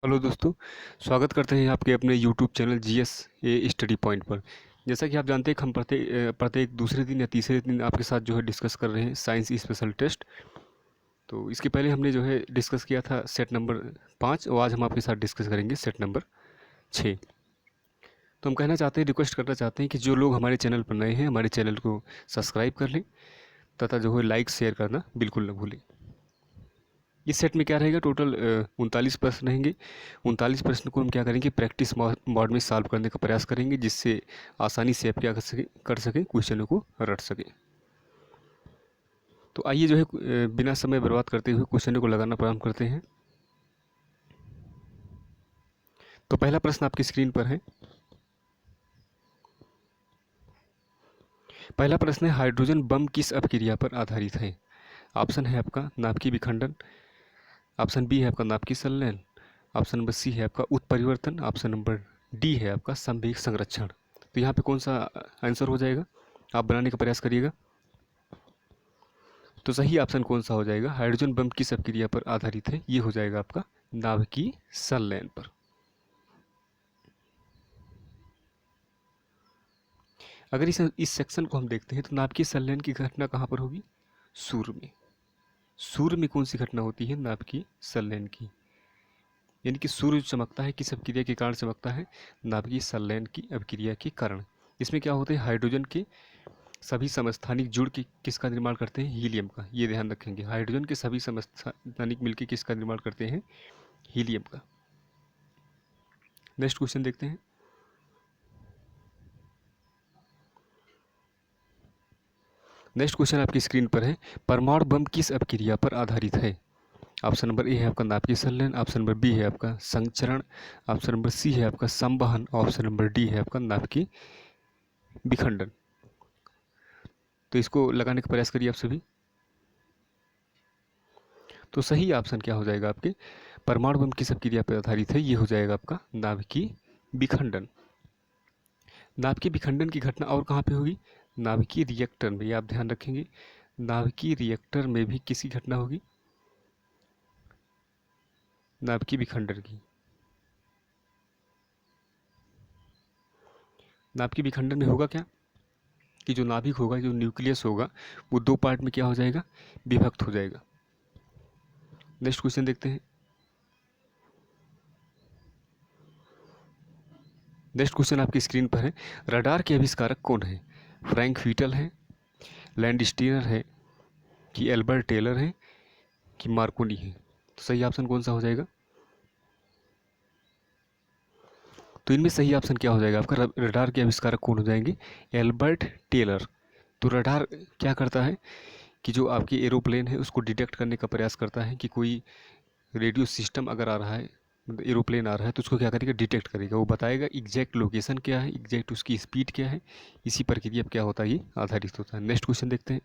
Hello दोस्तों, स्वागत करते हैं आपके अपने यूट्यूब चैनल जीएस ए स्टडी पॉइंट पर। जैसा कि आप जानते हैं कि हम प्रत्येक दूसरे दिन या तीसरे दिन आपके साथ जो है डिस्कस कर रहे हैं साइंस स्पेशल टेस्ट। तो इसके पहले हमने जो है डिस्कस किया था सेट नंबर 5 और आज हम आपके साथ डिस्कस करेंगे सेट नंबर 6। तो हम कहना चाहते हैं, रिक्वेस्ट करना चाहते हैं कि जो लोग हमारे चैनल पर नए हैं हमारे चैनल को सब्सक्राइब कर लें तथा जो है लाइक शेयर करना बिल्कुल न भूलें। इस सेट में क्या रहेगा, टोटल 39 प्रश्न रहेंगे। 39 प्रश्न को हम क्या करेंगे, प्रैक्टिस मोड में सॉल्व करने का प्रयास करेंगे, जिससे आसानी से आप क्या कर सकें क्वेश्चनों को रट सकें। तो आइए जो है बिना समय बर्बाद करते हुए क्वेश्चनों को लगाना प्रारंभ करते हैं। तो पहला प्रश्न आपकी स्क्रीन पर है। पहला प्रश्न है, हाइड्रोजन बम किस अपक्रिया पर आधारित है? ऑप्शन है आपका नाभिकीय विखंडन, ऑप्शन बी है आपका नाभिकीय संलयन, ऑप्शन नंबर सी है आपका उत्परिवर्तन, ऑप्शन नंबर डी है आपका संवेग संरक्षण। तो यहाँ पे कौन सा आंसर हो जाएगा, आप बनाने का प्रयास करिएगा। तो सही ऑप्शन कौन सा हो जाएगा, हाइड्रोजन बम किस अपक्रिया पर आधारित है? ये हो जाएगा आपका नाभिकीय संलयन पर। अगर इस सेक्शन को हम देखते हैं तो नाभिकीय संलयन की घटना कहाँ पर होगी? सूर्य में। सूर्य में कौन सी घटना होती है नाभिकीय संलयन की? यानी कि सूर्य चमकता है किस अपक्रिया के कारण चमकता है? नाभिकीय संलयन की अपक्रिया के कारण। इसमें क्या होता है, हाइड्रोजन के सभी समस्थानिक जुड़ के किसका निर्माण करते हैं? हीलियम का। ये ध्यान रखेंगे, हाइड्रोजन के सभी समस्थानिक मिलकर किसका निर्माण करते हैं? हीलियम का। नेक्स्ट क्वेश्चन देखते हैं। नेक्स्ट क्वेश्चन आपकी स्क्रीन पर है, परमाणु बम किस अपक्रिया पर आधारित है? ऑप्शन नंबर ए है आपका नाभिकीय संलयन, ऑप्शन नंबर बी है आपका संचरण, ऑप्शन नंबर सी है आपका संवहन, ऑप्शन नंबर डी है आपका नाभिकीय विखंडन। तो इसको लगाने का प्रयास करिए आप सभी। तो सही ऑप्शन क्या हो जाएगा आपके, परमाणु बम किस अपक्रिया पर आधारित है? ये हो जाएगा आपका नाभिकीय विखंडन। नाभिकीय विखंडन की घटना और कहाँ पे होगी? नाभिकीय रिएक्टर में। ये आप ध्यान रखेंगे, नाभिकीय रिएक्टर में भी किसी घटना होगी नाभिकीय विखंडन की। नाभिकीय विखंडन में होगा क्या कि जो नाभिक होगा, जो न्यूक्लियस होगा, वो दो पार्ट में क्या हो जाएगा, विभक्त हो जाएगा। नेक्स्ट क्वेश्चन देखते हैं। नेक्स्ट क्वेश्चन आपकी स्क्रीन पर है, रडार के आविष्कारक कौन है? फ्रैंक व्हीटल है, लैंड स्टीनर है, कि एल्बर्ट टेलर है, कि मार्कोनी है? तो सही ऑप्शन कौन सा हो जाएगा? तो इनमें सही ऑप्शन क्या हो जाएगा आपका, रडार के आविष्कारक कौन हो जाएंगे? Albert Taylor. तो रडार क्या करता है कि जो आपकी एरोप्लेन है उसको डिटेक्ट करने का प्रयास करता है कि कोई रेडियो सिस्टम अगर आ रहा है, मतलब एरोप्लेन आ रहा है, तो उसको क्या करेगा, डिटेक्ट करेगा। वो बताएगा एग्जैक्ट लोकेशन क्या है, एग्जैक्ट उसकी स्पीड क्या है। इसी प्रक्रिया पर क्या होता है, ये आधारित होता है। नेक्स्ट क्वेश्चन देखते हैं।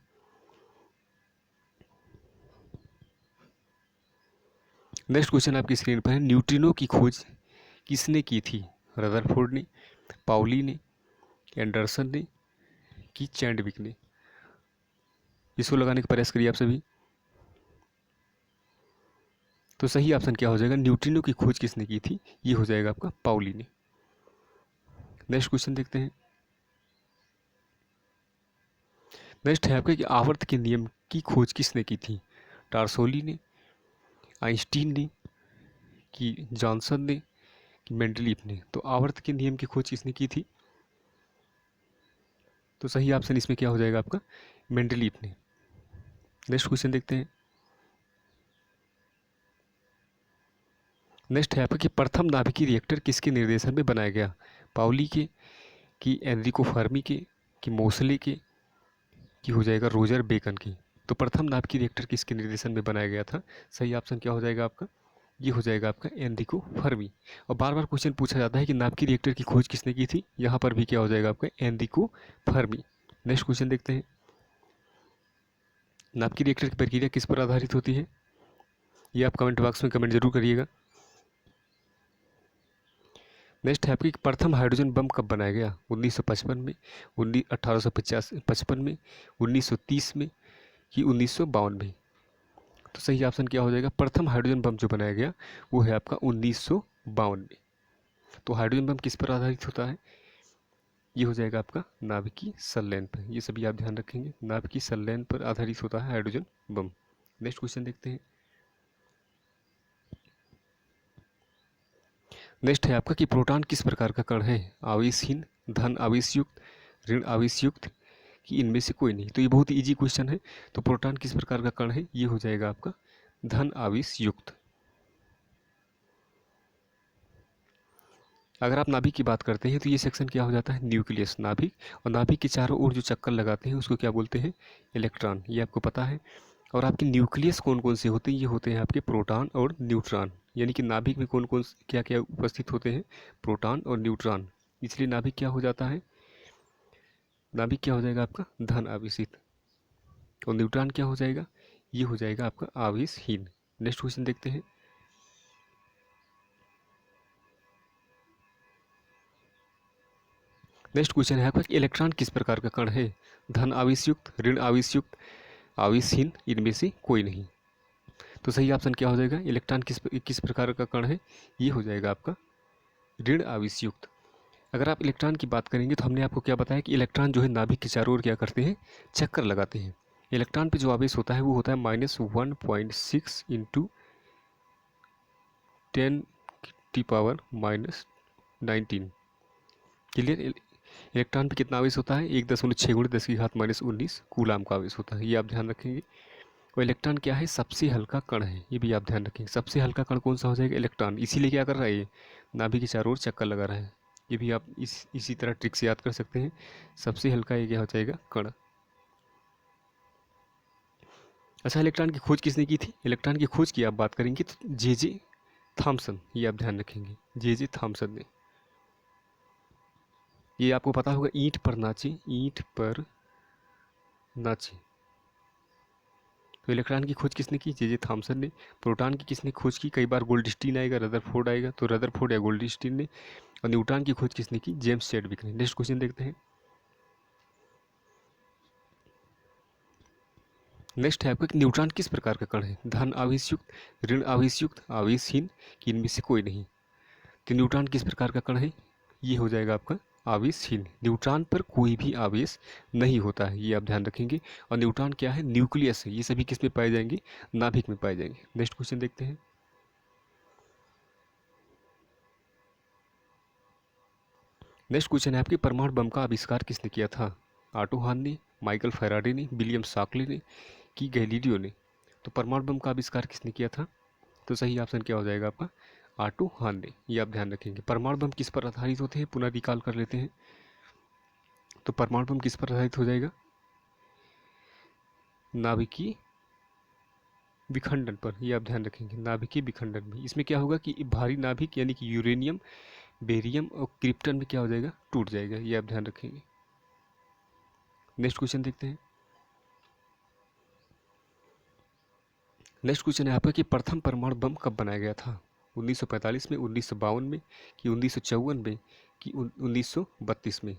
नेक्स्ट क्वेश्चन आपकी स्क्रीन पर है, न्यूट्रिनो की खोज किसने की थी? रदरफोर्ड ने, पाउली ने, एंडरसन ने, कि चैंडविक ने? इसको लगाने का प्रयास करिए आप सभी। तो सही ऑप्शन क्या हो जाएगा, न्यूट्रिनो की खोज किसने की थी? ये हो जाएगा आपका पाउली ने। नेक्स्ट क्वेश्चन देखते हैं। नेक्स्ट है आपका कि आवर्त के नियम की खोज किसने की थी? टार्सोली ने, आइंस्टीन ने, कि जॉनसन ने, कि मेंडलीफ ने? तो आवर्त के नियम की खोज किसने की थी? तो सही ऑप्शन इसमें क्या हो जाएगा आपका, मेंडलीफ ने। नेक्स्ट क्वेश्चन देखते हैं। नेक्स्ट है आपका कि प्रथम नाभिकीय रिएक्टर किसके निर्देशन में बनाया गया? पाउली के, कि एनरिको फर्मी के, कि मोसले के, कि हो जाएगा रोजर बेकन की? तो प्रथम नाभिकीय रिएक्टर किसके निर्देशन में बनाया गया था? सही ऑप्शन क्या हो जाएगा आपका, ये हो जाएगा आपका एनरिको फर्मी। और बार बार क्वेश्चन पूछा जाता है कि नाभिकीय रिएक्टर की खोज किसने की थी, यहाँ पर भी क्या हो जाएगा आपका, एनरिको फर्मी। नेक्स्ट क्वेश्चन देखते हैं। नाभिकीय रिएक्टर की प्रक्रिया किस पर आधारित होती है? ये आप कमेंट बॉक्स में कमेंट जरूर करिएगा। नेक्स्ट है आपकी प्रथम हाइड्रोजन बम कब बनाया गया? 1955 में, 1855 में, 1930 में, कि 1952 में? तो सही ऑप्शन क्या हो जाएगा, प्रथम हाइड्रोजन बम जो बनाया गया वो है आपका 1952 में। तो हाइड्रोजन बम किस पर आधारित होता है, ये हो जाएगा आपका नाभिकीय संलयन पर। ये सभी आप ध्यान रखेंगे, नाभिकीय संलयन पर आधारित होता है हाइड्रोजन बम। नेक्स्ट क्वेश्चन देखते हैं। नेक्स्ट है आपका कि प्रोटॉन किस प्रकार का कण है, आवेशहीन, धन आवेशयुक्त, ऋण आवेशयुक्त, कि इनमें से कोई नहीं। तो ये बहुत इजी क्वेश्चन है। तो प्रोटॉन किस प्रकार का कण है, ये हो जाएगा आपका धन आवेश युक्त। अगर आप नाभिक की बात करते हैं तो ये सेक्शन क्या हो जाता है, न्यूक्लियस, नाभिक। और नाभिक के चारों ओर जो चक्कर लगाते हैं उसको क्या बोलते हैं, इलेक्ट्रॉन, ये आपको पता है। और आपके न्यूक्लियस कौन कौन से होते हैं, ये होते हैं आपके प्रोटॉन और न्यूट्रॉन। यानी कि नाभिक में कौन कौन क्या क्या उपस्थित होते हैं, प्रोटॉन और न्यूट्रॉन। इसलिए नाभिक क्या हो जाता है, नाभिक क्या हो जाएगा आपका धन आवेशित, और न्यूट्रॉन क्या हो जाएगा, ये हो जाएगा आपका आवेशहीन। नेक्स्ट क्वेश्चन देखते हैं। नेक्स्ट क्वेश्चन है आपका कि इलेक्ट्रॉन किस प्रकार का कण है, धन आवेशयुक्त, ऋण आवेशयुक्त, आवेशहीन, इनमें से कोई नहीं। तो सही ऑप्शन क्या हो जाएगा, इलेक्ट्रॉन किस प्रकार का कण है, ये हो जाएगा आपका ऋण आवेशयुक्त। अगर आप इलेक्ट्रॉन की बात करेंगे तो हमने आपको क्या बताया कि इलेक्ट्रॉन जो है नाभिक के चारों ओर क्या करते हैं, चक्कर लगाते हैं। इलेक्ट्रॉन पे जो आवेश होता है वो होता है -1.6 इंटू 10⁻⁻⁹। क्लियर। इलेक्ट्रॉन पे कितना आवेश होता है, 1.6 × 10⁻⁻19 कूलाम का आवेश होता है, ये आप ध्यान रखेंगे। और इलेक्ट्रॉन क्या है, सबसे हल्का कण है, ये भी आप ध्यान रखेंगे। सबसे हल्का कण कौन सा हो जाएगा, इलेक्ट्रॉन। इसीलिए क्या कर रहा है, ये नाभिक के चारों ओर चक्कर लगा रहा है। ये भी आप इसी तरह ट्रिक से याद कर सकते हैं। सबसे हल्का ये क्या हो जाएगा, कण। अच्छा, इलेक्ट्रॉन की खोज किसने की थी, इलेक्ट्रॉन की खोज की आप बात करेंगे तो जे थॉमसन, ये आप ध्यान रखेंगे, जे थॉमसन ने। ये आपको पता होगा, ईंट पर नाचे, ईंट पर नाचे। तो इलेक्ट्रॉन की खोज किसने की, जे थॉमसन ने। प्रोटॉन की किसने खोज की, कई बार गोल्डस्टीन आएगा, रदरफोर्ड आएगा, तो रदरफोर्ड या गोल्डस्टीन ने। और न्यूट्रॉन की खोज किसने की, जेम्स चैडविक ने। नेक्स्ट क्वेश्चन देखते हैं। नेक्स्ट है आपका कि न्यूट्रॉन किस प्रकार का कण है, धन आवेशयुक्त, ऋण आवेशयुक्त, आवेशहीन, कि इनमें से कोई नहीं। तो न्यूट्रॉन किस प्रकार का कण है, ये हो जाएगा आपका आवेशहीन। न्यूट्रॉन पर कोई भी आवेश नहीं होता है, ये आप ध्यान रखेंगे। और न्यूट्रॉन क्या है, न्यूक्लियस है। ये सभी किस में पाए जाएंगे, नाभिक में पाए जाएंगे। नेक्स्ट क्वेश्चन देखते हैं। नेक्स्ट क्वेश्चन है आपके, परमाणु बम का आविष्कार किसने किया था, ऑटो हान ने, माइकल फैराडे ने, विलियम शॉकले ने, कि गैलीलियो ने। तो परमाणु बम का आविष्कार किसने किया था, तो सही ऑप्शन क्या हो जाएगा आपका, ऑटो हान ने, ये आप ध्यान रखेंगे। परमाणु बम किस पर आधारित होते हैं, पुनः रिकॉल कर लेते हैं। तो परमाणु बम किस पर आधारित हो जाएगा, नाभिकीय विखंडन पर, ये आप ध्यान रखेंगे, नाभिकीय विखंडन में। इसमें क्या होगा कि भारी नाभिक यानी कि यूरेनियम, बेरियम और क्रिप्टन में क्या हो जाएगा, टूट जाएगा, ये आप ध्यान रखेंगे। नेक्स्ट क्वेश्चन देखते हैं। नेक्स्ट क्वेश्चन है आपका कि प्रथम परमाणु बम कब बनाया गया था, 1945 में, 1952 में, कि 1954 में, कि 1932 में।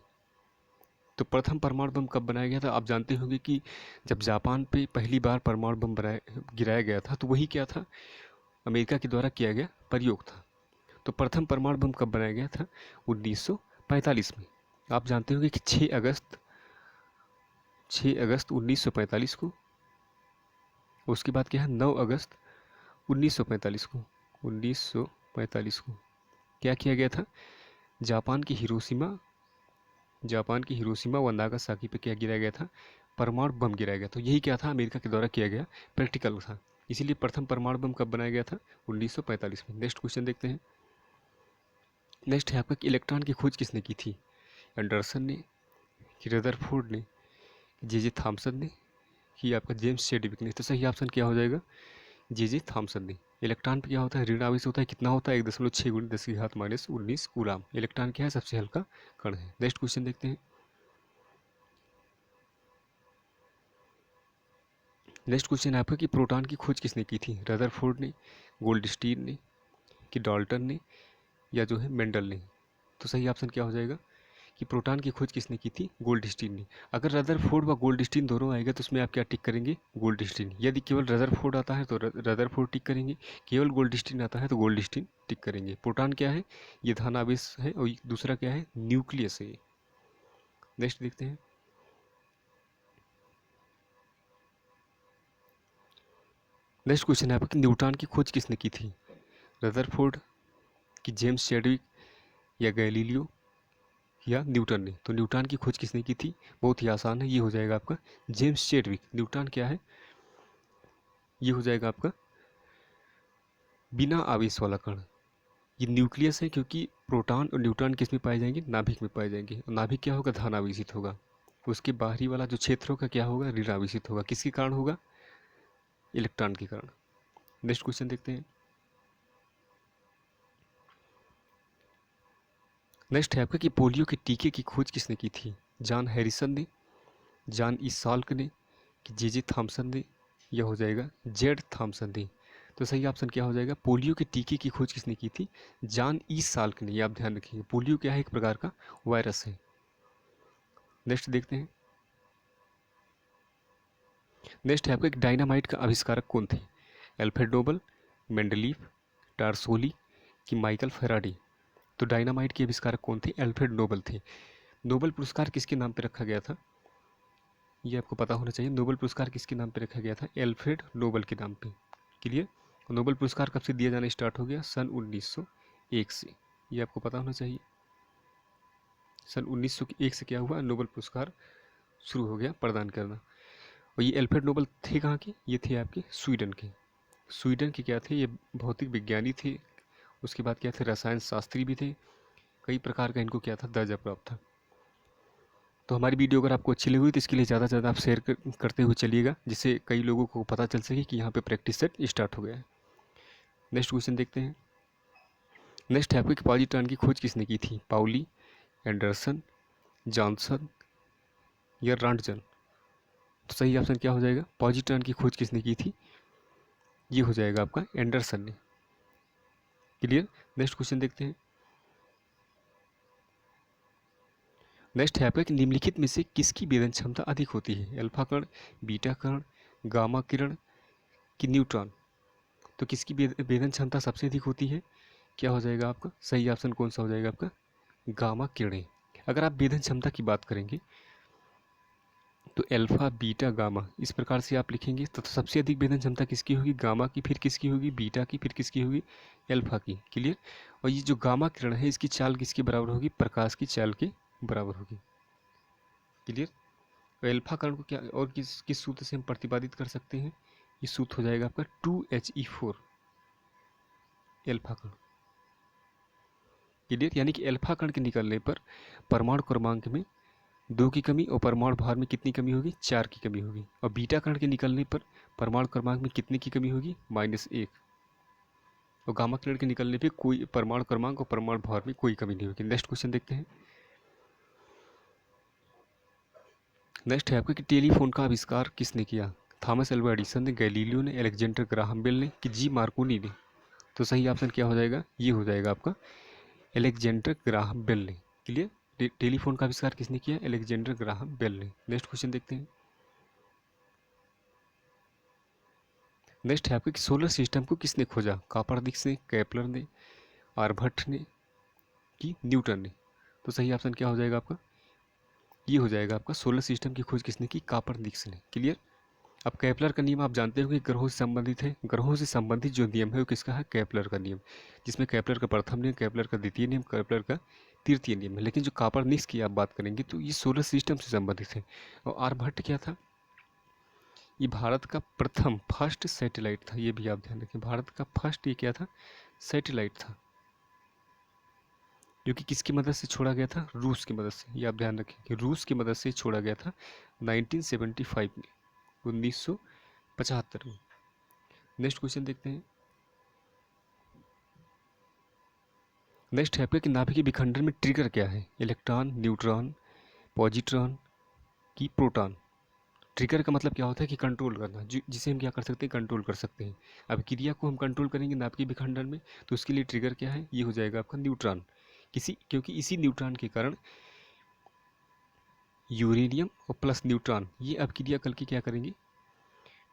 तो प्रथम परमाणु बम कब बनाया गया था, आप जानते होंगे कि जब जापान पे पहली बार परमाणु बम गिराया गया था तो वही क्या था, अमेरिका के द्वारा किया गया प्रयोग था। तो प्रथम परमाणु बम कब बनाया गया था, 1945 में। आप जानते होंगे कि 6 अगस्त 1945 को, उसके बाद क्या है 9 अगस्त 1945 को, 1945 को क्या किया गया था, जापान की हिरोशिमा व नागासाकी पे क्या गिराया गया था, परमाणु बम गिराया गया। तो यही क्या था, अमेरिका के द्वारा किया गया प्रैक्टिकल था। इसीलिए प्रथम परमाणु बम कब बनाया गया था, 1945 में। नेक्स्ट क्वेश्चन देखते हैं। नेक्स्ट है आपका कि इलेक्ट्रॉन की खोज किसने की थी, एंडरसन ने, कि रदरफोर्ड ने, जे थॉमसन ने, कि आपका जेम्स चैडविक ने। तो सही ऑप्शन क्या हो जाएगा, जे थॉमसन ने। इलेक्ट्रॉन पे क्या होता है, ऋण आवेश होता है, कितना होता है, 1.6 × 10⁻⁻19 कूलाम। इलेक्ट्रॉन क्या है, सबसे हल्का कण है। नेक्स्ट क्वेश्चन देखते हैं। नेक्स्ट क्वेश्चन है आपका कि प्रोटॉन की खोज किसने की थी, रदरफोर्ड ने, गोल्डस्टीन ने, कि डाल्टन ने, या जो है मेंडल ने। तो सही ऑप्शन क्या हो जाएगा, कि प्रोटॉन की खोज किसने की थी? गोल्डस्टीन ने। अगर रदरफोर्ड व गोल्डस्टीन दोनों आएगा तो उसमें आप क्या टिक करेंगे? गोल्डस्टीन। यदि केवल रदरफोर्ड आता है तो रदरफोर्ड टिक करेंगे, केवल गोल्डस्टीन आता है तो गोल्डस्टीन टिक करेंगे। प्रोटॉन क्या है? ये धन आवेश है और दूसरा क्या है? न्यूक्लियस है। नेक्स्ट देखते हैं। नेक्स्ट क्वेश्चन है आपका कि न्यूट्रॉन की खोज किसने की थी? रदरफोर्ड, कि जेम्स चैडविक, या गैलीलियो, या न्यूटन ने? तो न्यूट्रॉन की खोज किसने की थी? बहुत ही आसान है, ये हो जाएगा आपका जेम्स चैडविक। न्यूट्रॉन क्या है? ये हो जाएगा आपका बिना आवेश वाला कण। ये न्यूक्लियस है क्योंकि प्रोटॉन और न्यूट्रॉन किस में पाए जाएंगे? नाभिक में पाए जाएंगे। और नाभिक क्या होगा? धन आवेशित होगा। उसके बाहरी वाला जो क्षेत्र होगा क्या होगा? ऋण आवेशित होगा। किसके कारण होगा? इलेक्ट्रॉन के कारण। नेक्स्ट क्वेश्चन देखते हैं। नेक्स्ट है आपका कि पोलियो के टीके की खोज किसने की थी? जॉन हैरिसन ने, जॉन ई साल्क ने, कि जे थॉमसन ने, यह हो जाएगा जेड थॉमसन ने? तो सही ऑप्शन क्या हो जाएगा? पोलियो के टीके की खोज किसने की थी? जॉन ई साल्क ने। ये आप ध्यान रखिए, पोलियो क्या है? एक प्रकार का वायरस है। नेक्स्ट देखते हैं। नेक्स्ट है आपका एक डायनामाइट का आविष्कारक कौन थे? एल्फ्रेड नोबल, मेंडलीफ, टारसोली, कि माइकल फेराडे? तो डायनामाइट के आविष्कारक कौन थे? एल्फ्रेड नोबल थे। नोबल पुरस्कार किसके नाम पर रखा गया था? ये आपको पता होना चाहिए। नोबल पुरस्कार किसके नाम पे रखा गया था? एल्फ्रेड नोबल के नाम पे। क्लियर? नोबल पुरस्कार कब से दिया जाना स्टार्ट हो गया? सन 1901 से। ये आपको पता होना चाहिए। सन 1901 से क्या हुआ? नोबल पुरस्कार शुरू हो गया प्रदान करना। और ये एल्फ्रेड नोबल थे कहाँ के? ये थे आपके स्वीडन के। स्वीडन के क्या थे? ये भौतिक विज्ञानी थे। उसके बाद क्या थे? रसायन शास्त्री भी थे। कई प्रकार का इनको क्या था? दर्जा प्राप्त था। तो हमारी वीडियो अगर आपको अच्छी लगी हुई तो इसके लिए ज़्यादा से ज़्यादा आप शेयर करते हुए चलिएगा, जिससे कई लोगों को पता चल सके कि यहाँ पे प्रैक्टिस सेट स्टार्ट हो गया है। नेक्स्ट क्वेश्चन देखते हैं। नेक्स्ट है आपको पॉजिट्रॉन की खोज किसने की थी? पाउली, एंडरसन, जॉनसन, या रॉन्टजन? तो सही ऑप्शन क्या हो जाएगा? पॉजिट्रॉन की खोज किसने की थी? ये हो जाएगा आपका एंडरसन ने। क्लियर? नेक्स्ट क्वेश्चन देखते हैं। नेक्स्ट है आपका कि निम्नलिखित में से किसकी वेदन क्षमता अधिक होती है? अल्फा कण, बीटा कण, गामा किरण, कि न्यूट्रॉन? तो किसकी वेदन क्षमता सबसे अधिक होती है? क्या हो जाएगा आपका? सही ऑप्शन कौन सा हो जाएगा आपका? गामा किरणें। अगर आप वेदन क्षमता की बात करेंगे तो अल्फा, बीटा, गामा इस प्रकार से आप लिखेंगे तो सबसे अधिक वेदन क्षमता किसकी होगी? गामा की, फिर किसकी होगी? बीटा की, फिर किसकी होगी? अल्फा की। क्लियर? और ये जो गामा किरण है इसकी चाल किसके बराबर होगी? प्रकाश की चाल के बराबर होगी। क्लियर? अल्फा कण को क्या और किस किस सूत्र से हम प्रतिपादित कर सकते हैं? ये सूत्र हो जाएगा आपका 2He4 अल्फा कण। क्लियर? यानी कि अल्फा कण के निकलने पर परमाणु क्रमांक में 2 की कमी और परमाणु भार में कितनी कमी होगी? 4 की कमी होगी। और बीटा कण के निकलने पर परमाणु क्रमांक में कितने की कमी होगी? -1। और गामा कण के निकलने पे कोई परमाणु क्रमांक और परमाणु भार में कोई कमी नहीं होगी। नेक्स्ट क्वेश्चन देखते हैं। नेक्स्ट है आपका कि टेलीफोन का आविष्कार किसने किया? थॉमस एल्वा एडिसन ने, गैलीलियो ने, अलेक्जेंडर ग्राहम बेल ने, कि जी मार्कोनी ने? तो सही ऑप्शन क्या हो जाएगा? ये हो जाएगा आपका अलेक्जेंडर ग्राहम बेल ने। क्लियर? टेलीफोन का आविष्कार किसने किया? अलेक्जेंडर ग्राहम बेल ने। नेक्स्ट क्वेश्चन देखते हैं। नेक्स्ट है आपका कि सोलर सिस्टम को किसने खोजा? कापर्निकस ने, केपलर ने, आर्यभट्ट ने, कि न्यूटन ने? तो सही ऑप्शन क्या हो जाएगा आपका? ये हो जाएगा आपका सोलर सिस्टम की खोज किसने की? कापर्निकस ने। क्लियर? अब केपलर का नियम आप जानते हो कि ग्रहों से संबंधित है। ग्रहों से संबंधित जो नियम है वो किसका है? केपलर का नियम। जिसमें केपलर का प्रथम नियम, केपलर का द्वितीय नियम, केपलर का तृतीय नियम है। लेकिन जो कापर्निकस की आप बात करेंगे तो ये सोलर सिस्टम से संबंधित है। और आर्यभट्ट क्या था? ये भारत का प्रथम फर्स्ट सैटेलाइट था। ये भी आप ध्यान रखें, भारत का फर्स्ट ये क्या था? सैटेलाइट था, जो कि किसकी मदद से छोड़ा गया था? रूस की मदद से। ये आप ध्यान रखें कि रूस की मदद से छोड़ा गया था 1975 में, 1975 में। नेक्स्ट क्वेश्चन देखते हैं। नेक्स्ट है आपका कि नाभिकीय विखंडन में ट्रिगर क्या है? इलेक्ट्रॉन, न्यूट्रॉन, पॉजिट्रॉन, की प्रोटॉन? ट्रिगर का मतलब क्या होता है? कि कंट्रोल करना, जिसे हम क्या कर सकते हैं? कंट्रोल कर सकते हैं। अब क्रिया को हम कंट्रोल करेंगे नाभिकीय विखंडन में तो उसके लिए ट्रिगर क्या है? ये हो जाएगा आपका न्यूट्रॉन। क्योंकि इसी न्यूट्रॉन के कारण यूरेनियम और प्लस न्यूट्रॉन, ये अपक्रिया करके क्या करेंगे,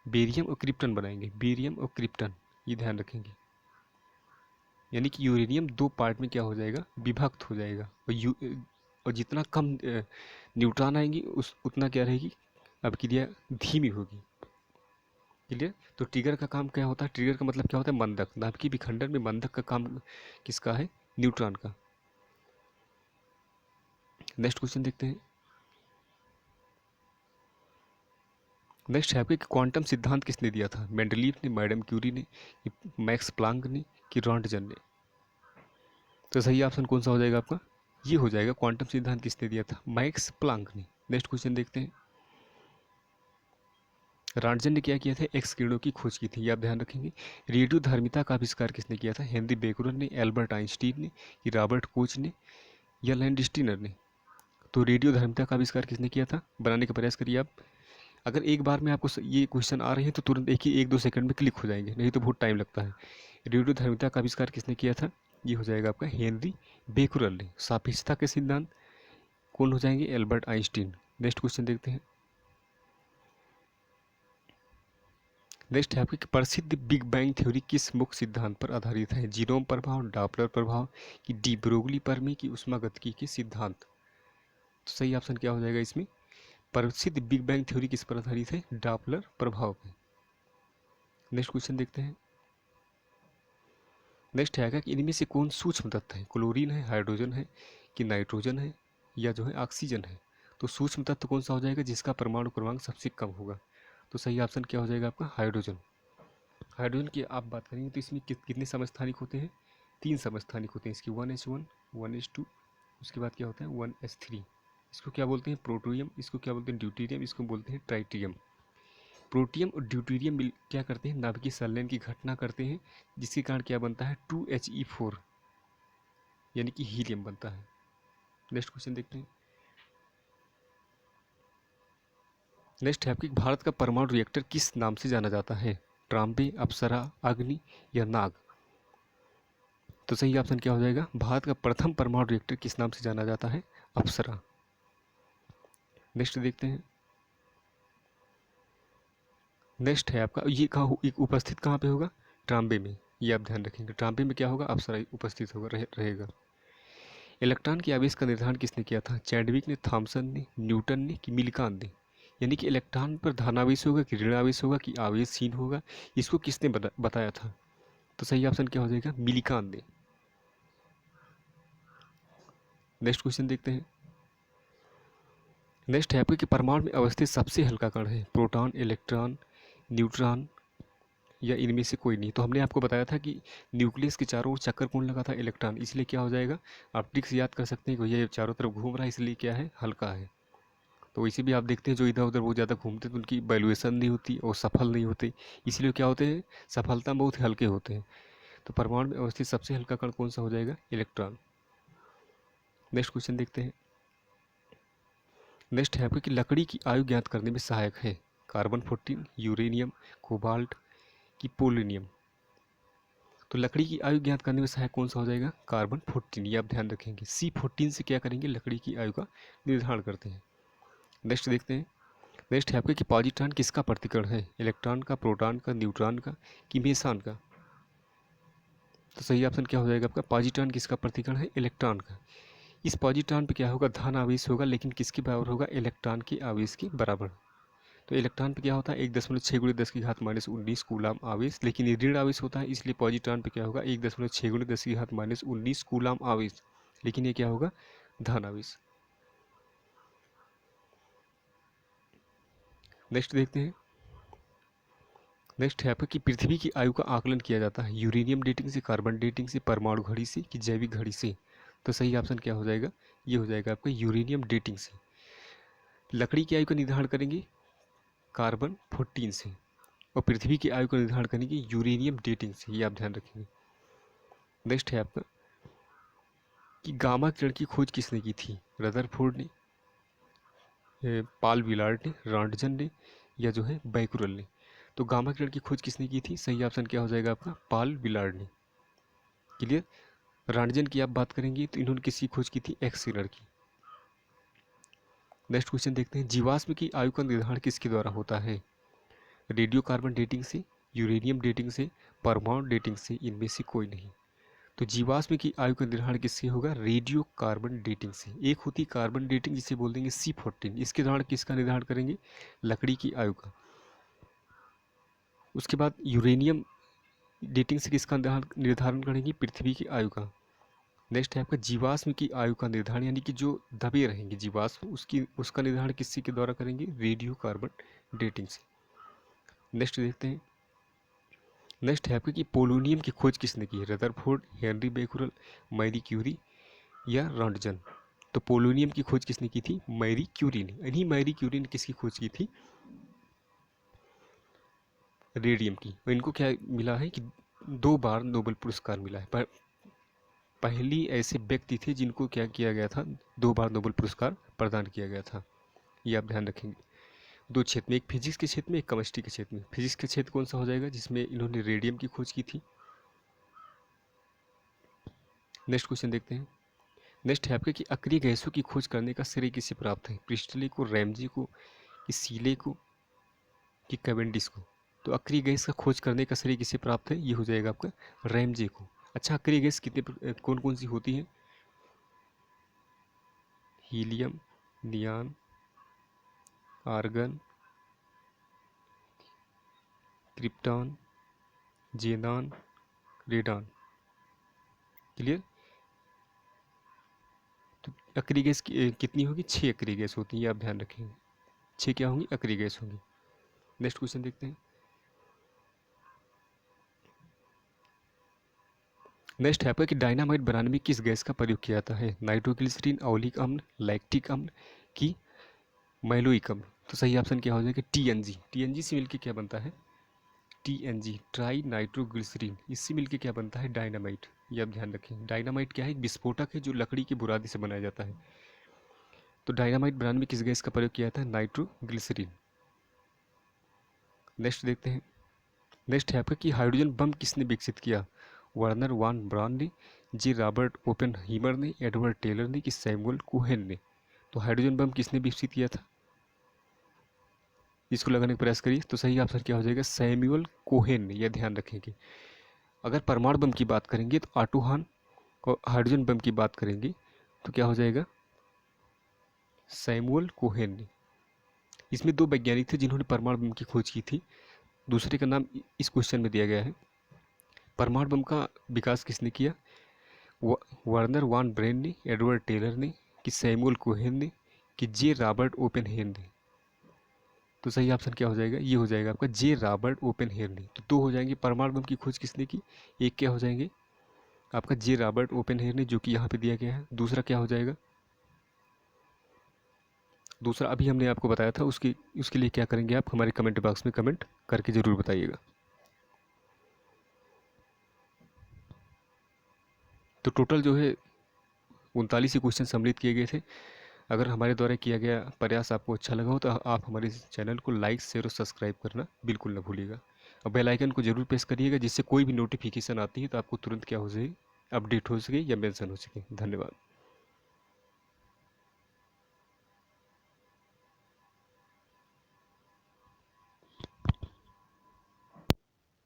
बेरियम और क्रिप्टन बनाएंगे, बेरियम और क्रिप्टन, ये ध्यान रखेंगे। यानी कि यूरेनियम दो पार्ट में क्या हो जाएगा, विभक्त हो जाएगा, और जितना कम न्यूट्रॉन आएंगी उस उतना क्या रहेगी, अपक्रिया धीमी होगी। क्लियर। तो ट्रिगर का काम क्या होता है, ट्रिगर का मतलब क्या होता है, मंदक। नाभिकीय विखंडन में मंदक का काम किसका है, न्यूट्रॉन का। नेक्स्ट क्वेश्चन देखते हैं। नेक्स्ट है आपके क्वांटम सिद्धांत किसने दिया था, मेंडलीव ने, मैडम क्यूरी ने, मैक्स प्लांक ने, कि रॉन्टजन ने। तो सही ऑप्शन कौन सा हो जाएगा आपका, ये हो जाएगा, क्वांटम सिद्धांत किसने दिया था, मैक्स प्लांक ने। नेक्स्ट क्वेश्चन देखते हैं। रॉन्टजन ने क्या किया था, एक्स किरणों की खोज की थी, ये आप ध्यान रखेंगे। रेडियो धर्मिता का आविष्कार किसने किया था, हेनरी बेकरल ने, एल्बर्ट आइंस्टीन ने, कि रॉबर्ट कोच ने, या लैंडस्टीनर ने। तो रेडियो धर्मिता का आविष्कार किसने किया था, बनाने का प्रयास करिए आप। अगर एक बार में आपको ये क्वेश्चन आ रहे हैं तो तुरंत एक दो सेकंड में क्लिक हो जाएंगे, नहीं तो बहुत टाइम लगता है। रेडियो धर्मिता का आविष्कार किसने किया था, ये हो जाएगा आपका हेनरी बेकुरल ने। सापेक्षता के सिद्धांत कौन हो जाएंगे, एल्बर्ट आइंस्टीन। नेक्स्ट क्वेश्चन देखते हैं। नेक्स्ट है आपकी प्रसिद्ध बिग बैंग थ्योरी किस मुख्य सिद्धांत पर आधारित है, जीनोम प्रभाव, डॉपलर प्रभाव, कि डी ब्रोगली परमी, की ऊष्मागतिकी के सिद्धांत। तो सही ऑप्शन क्या हो जाएगा इसमें, प्रसिद्ध बिग बैंग थ्योरी किस पर आधारित है, डॉपलर प्रभाव पर। नेक्स्ट क्वेश्चन देखते हैं। नेक्स्ट है कि इनमें से कौन सूक्ष्म तत्व है, क्लोरीन है, हाइड्रोजन है, कि नाइट्रोजन है, या जो है ऑक्सीजन है। तो सूक्ष्म तत्व कौन सा हो जाएगा, जिसका परमाणु क्रमांक सबसे कम होगा। तो सही ऑप्शन क्या हो जाएगा आपका, हाइड्रोजन। हाइड्रोजन की आप बात करेंगे तो इसमें कितने समस्थानिक होते हैं, 3 समस्थानिक होते हैं इसके, 1s1, 1s2, उसके बाद क्या होता है 1s3। इसको क्या बोलते हैं, प्रोटोनियम, इसको क्या बोलते हैं, ड्यूटेरियम, इसको बोलते हैं ट्राइटियम। प्रोटियम और ड्यूटेरियम मिल क्या करते हैं, नाभिकीय संलयन की घटना करते हैं, जिसके कारण क्या बनता है, 2He4, यानी कि हीलियम बनता है। नेक्स्ट क्वेश्चन देखते हैं। नेक्स्ट है आपकी, भारत का परमाणु रिएक्टर किस नाम से जाना जाता है, ट्राम्बे, अप्सरा, अग्नि, या नाग। तो सही ऑप्शन क्या हो जाएगा, भारत का प्रथम परमाणु रिएक्टर किस नाम से जाना जाता है, अप्सरा। नेक्स्ट देखते हैं। नेक्स्ट है आपका, ये कहाँ उपस्थित कहाँ पे होगा, ट्राम्बे में, ये आप ध्यान रखेंगे। ट्राम्बे में क्या होगा, अप्सरा उपस्थित होगा, रहेगा। इलेक्ट्रॉन के आवेश का निर्धारण किसने किया था, चैडविक ने, थॉमसन ने, न्यूटन ने, कि मिल्कांत ने। यानी कि इलेक्ट्रॉन पर धनावेश होगा कि ऋण आवेश होगा कि आवेशहीन होगा, इसको किसने बताया था। तो सही ऑप्शन क्या हो जाएगा, मिल्कांत ने। नेक्स्ट क्वेश्चन देखते हैं। नेक्स्ट है आपके कि परमाणु में अवस्थित सबसे हल्का कण है, प्रोटॉन, इलेक्ट्रॉन, न्यूट्रॉन, या इनमें से कोई नहीं। तो हमने आपको बताया था कि न्यूक्लियस के चारों ओर चक्कर कौन लगा था, इलेक्ट्रॉन, इसलिए क्या हो जाएगा, आप ट्रिक से याद कर सकते हैं कि ये चारों तरफ घूम रहा है, इसलिए क्या है, हल्का है। तो इसी भी आप देखते हैं जो इधर उधर बहुत ज़्यादा घूमते हैं तो उनकी वैल्यूएशन नहीं होती और सफल नहीं होते, इसलिए क्या होते हैं, सफलता बहुत हल्के होते हैं। तो परमाणु में अवस्थित सबसे हल्का कण कौन सा हो जाएगा, इलेक्ट्रॉन। नेक्स्ट क्वेश्चन देखते हैं। नेक्स्ट है आपको कि लकड़ी की आयु ज्ञात करने में सहायक है, कार्बन 14, यूरेनियम, कोबाल्ट, की पोलोनियम। तो लकड़ी की आयु ज्ञात करने में सहायक कौन सा हो जाएगा, कार्बन 14, ये आप ध्यान रखेंगे। C14 से क्या करेंगे, लकड़ी की आयु का निर्धारण करते हैं। नेक्स्ट देखते हैं। नेक्स्ट है आपके कि पॉजिट्रॉन किसका प्रतिकरण है, इलेक्ट्रॉन का, प्रोटॉन का, न्यूट्रॉन का, कि मेसान का। तो सही ऑप्शन क्या हो जाएगा आपका, पॉजिट्रॉन किसका प्रतिकरण है, इलेक्ट्रॉन का। इस पॉजिट्रॉन पे क्या होगा, धन आवेश होगा, लेकिन किसके बराबर होगा, इलेक्ट्रॉन के आवेश के बराबर। तो इलेक्ट्रॉन पे क्या होता है 1.6 × 10⁻19 कूलाम आवेश, लेकिन ये ऋण आवेश होता है, इसलिए पॉजिट्रॉन पे क्या होगा 1.6 × 10⁻19 कूलाम आवेश, लेकिन ये क्या होगा, धन आवेश। नेक्स्ट देखते हैं। नेक्स्ट है आपका कि पृथ्वी की आयु का आकलन किया जाता है, यूरेनियम डेटिंग से, कार्बन डेटिंग से, परमाणु घड़ी से, कि जैविक घड़ी से। तो सही ऑप्शन क्या हो जाएगा, ये हो जाएगा आपका यूरेनियम डेटिंग से। लकड़ी की आयु का निर्धारण करेंगे कार्बन 14 से, और पृथ्वी की आयु का निर्धारण करेंगे यूरेनियम डेटिंग से, ये आप ध्यान रखेंगे। नेक्स्ट है आपका कि गामा किरण की खोज किसने की थी, रदरफोर्ड ने, पाल विलार्ड ने, रॉन्टजन ने, या जो है बैकुरल ने। तो गामा किरण की खोज किसने की थी, सही ऑप्शन क्या हो जाएगा आपका, पाल विलार्ड ने। क्लियर। रॉन्टजन की आप बात करेंगे तो इन्होंने किसकी खोज की थी, एक्स किरण की। नेक्स्ट क्वेश्चन देखते हैं, जीवाश्म की आयु का निर्धारण किसके द्वारा होता है? रेडियो कार्बन डेटिंग से, यूरेनियम डेटिंग से, परमाणु डेटिंग से, इनमें से कोई नहीं। तो जीवाश्म की आयु का निर्धारण किससे होगा? रेडियो कार्बन डेटिंग से। एक होती कार्बन डेटिंग जिसे बोल देंगे C14, इसके निर्धारण किसका निर्धारण करेंगे? लकड़ी की आयु का। उसके बाद यूरेनियम डेटिंग से किसका निर्धारण करेंगे? पृथ्वी की आयु का। नेक्स्ट है आपका जीवाश्म की आयु का निर्धारण, यानी कि जो दबे रहेंगे जीवाश्म, उसका निर्धारण किसी के द्वारा करेंगे? रेडियो कार्बन डेटिंग से। नेक्स्ट देखते हैं, नेक्स्ट है आपका कि पोलोनियम की खोज किसने की है? Rutherford, Henri Becquerel, Marie Curie या रॉन्टजन? तो पोलोनियम की खोज किसने की थी? मैरी क्यूरी ने। इन्हीं मैरी क्यूरी ने किसकी खोज की थी? रेडियम की। और इनको क्या मिला है कि 2 बार नोबेल पुरस्कार मिला है। पर पहली ऐसे व्यक्ति थे जिनको क्या किया गया था? 2 बार नोबेल पुरस्कार प्रदान किया गया था। ये आप ध्यान रखेंगे। 2 क्षेत्र में, एक फिजिक्स के क्षेत्र में, एक केमिस्ट्री के क्षेत्र में। फिजिक्स का क्षेत्र कौन सा हो जाएगा? जिसमें इन्होंने रेडियम की खोज की थी। नेक्स्ट क्वेश्चन देखते हैं, नेक्स्ट है आपका कि अक्रिय गैसों की खोज करने का श्रेय किसे प्राप्त है? प्रिस्टले को, रैमजे को, कि सीले को, कि कैवेंडिश को? तो अक्रिय गैस का खोज करने का श्रेय किसे प्राप्त है? ये हो जाएगा आपका रैमजे को। अच्छा, अक्रिय गैस कितने कौन कौन सी होती है? Helium, नियान, argon, krypton, जेनान, radon. Clear? तो अक्रिय गैस कितनी होगी? 6 अक्रिय गैस होती है, आप ध्यान रखेंगे। 6 क्या होंगी? अक्रिय गैस होंगी। नेक्स्ट क्वेश्चन देखते हैं, नेक्स्ट है आपका कि डायनामाइट बनाने में किस गैस का प्रयोग किया जाता है? नाइट्रोग्लिसरीन, ऑलिक अम्ल, लैक्टिक अम्ल, कि मैलोइक अम्ल? तो सही ऑप्शन क्या हो जाएगा? TNG। TNG से मिलकर क्या बनता है? TNG, trinitroglycerine. इससे मिलकर क्या बनता है? डायनामाइट। ये आप ध्यान रखें। डायनामाइट क्या है? एक विस्फोटक है जो लकड़ी की बुरादी से बनाया जाता है। तो डायनामाइट बनाने में किस गैस का प्रयोग किया जाता है? नाइट्रोग्लिसरीन। नेक्स्ट देखते हैं, नेक्स्ट है आपका कि हाइड्रोजन बम किसने विकसित किया? वर्नर वान ब्राउन ने, जी रॉबर्ट ओपेनहीमर ने, एडवर्ड टेलर ने, कि सैमुअल कोहेन ने? तो हाइड्रोजन बम किसने विकसित किया था? इसको लगाने का प्रयास करिए। तो सही आंसर क्या हो जाएगा? सैमुअल कोहेन ने। यह ध्यान रखेंगे। अगर परमाणु बम की बात करेंगे तो ऑटो हान, और हाइड्रोजन बम की बात करेंगे तो क्या हो जाएगा? सैमुअल कोहेन ने। इसमें 2 वैज्ञानिक थे जिन्होंने परमाणु बम की खोज की थी। दूसरे का नाम इस क्वेश्चन में दिया गया है। परमाणु बम का विकास किसने किया? वर्नर वान ब्रेन ने, एडवर्ड टेलर ने, कि सैमुअल कोहेन ने, कि जे रॉबर्ट ओपेनहेयर ने? तो सही ऑप्शन क्या हो जाएगा? ये हो जाएगा आपका जे रॉबर्ट ओपेनहेयर ने। तो 2 हो जाएंगे। परमाणु बम की खोज किसने की? एक क्या हो जाएंगे? आपका जे रॉबर्ट ओपेनहेयर ने, जो कि यहाँ पे दिया गया है। दूसरा क्या हो जाएगा? दूसरा अभी हमने आपको बताया था। उसके लिए क्या करेंगे? आप हमारे कमेंट बॉक्स में कमेंट करके ज़रूर बताइएगा। तो टोटल जो है 39 ही क्वेश्चन सम्मिलित किए गए थे। अगर हमारे द्वारा किया गया प्रयास आपको अच्छा लगा हो तो आप हमारे इस चैनल को लाइक, शेयर और सब्सक्राइब करना बिल्कुल ना भूलिएगा। और बेल आइकन को जरूर प्रेस करिएगा, जिससे कोई भी नोटिफिकेशन आती है तो आपको तुरंत क्या हो जाए? अपडेट हो सके या मेंशन हो सके। धन्यवाद।